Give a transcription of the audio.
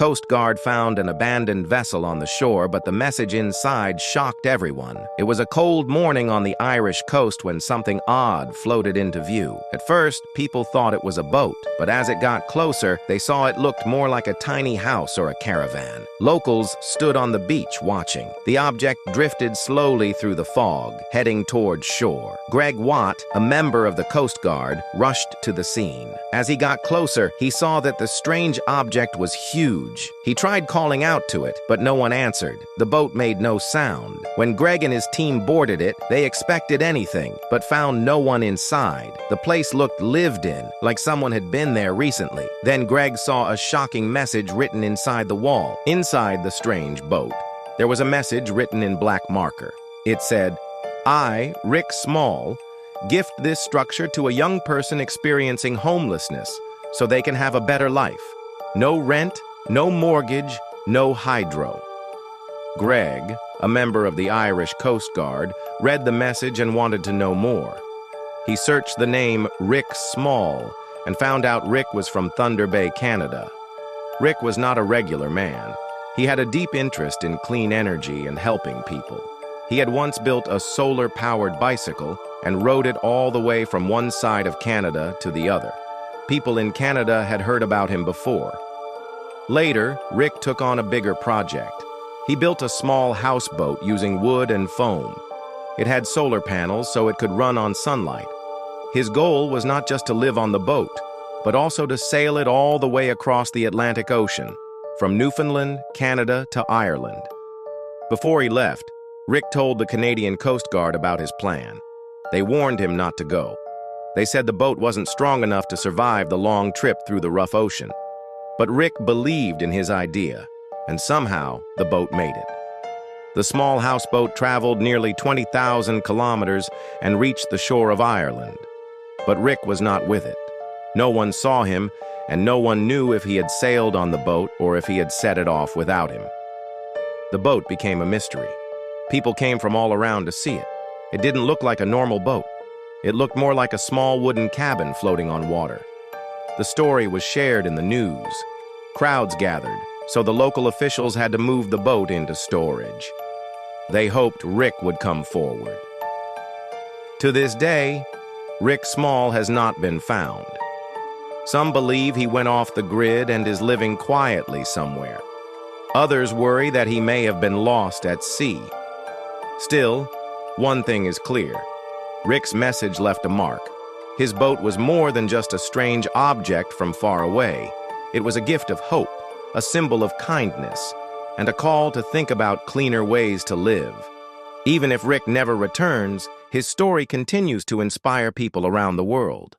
Coast Guard found an abandoned vessel on the shore, but the message inside shocked everyone. It was a cold morning on the Irish coast when something odd floated into view. At first, people thought it was a boat, but as it got closer, they saw it looked more like a tiny house or a caravan. Locals stood on the beach watching. The object drifted slowly through the fog, heading towards shore. Greg Watt, a member of the Coast Guard, rushed to the scene. As he got closer, he saw that the strange object was huge. He tried calling out to it, but no one answered. The boat made no sound. When Greg and his team boarded it, they expected anything, but found no one inside. The place looked lived in, like someone had been there recently. Then Greg saw a shocking message written inside the wall. Inside the strange boat, there was a message written in black marker. It said, "I, Rick Small, gift this structure to a young person experiencing homelessness so they can have a better life. No rent, no mortgage, no hydro." Greg, a member of the Irish Coast Guard, read the message and wanted to know more. He searched the name Rick Small and found out Rick was from Thunder Bay, Canada. Rick was not a regular man. He had a deep interest in clean energy and helping people. He had once built a solar-powered bicycle and rode it all the way from one side of Canada to the other. People in Canada had heard about him before. Later, Rick took on a bigger project. He built a small houseboat using wood and foam. It had solar panels so it could run on sunlight. His goal was not just to live on the boat, but also to sail it all the way across the Atlantic Ocean, from Newfoundland, Canada to Ireland. Before he left, Rick told the Canadian Coast Guard about his plan. They warned him not to go. They said the boat wasn't strong enough to survive the long trip through the rough ocean. But Rick believed in his idea, and somehow the boat made it. The small houseboat traveled nearly 20,000 kilometers and reached the shore of Ireland. But Rick was not with it. No one saw him, and no one knew if he had sailed on the boat or if he had set it off without him. The boat became a mystery. People came from all around to see it. It didn't look like a normal boat. It looked more like a small wooden cabin floating on water. The story was shared in the news. Crowds gathered, so the local officials had to move the boat into storage. They hoped Rick would come forward. To this day, Rick Small has not been found. Some believe he went off the grid and is living quietly somewhere. Others worry that he may have been lost at sea. Still, one thing is clear. Rick's message left a mark. His boat was more than just a strange object from far away. It was a gift of hope, a symbol of kindness, and a call to think about cleaner ways to live. Even if Rick never returns, his story continues to inspire people around the world.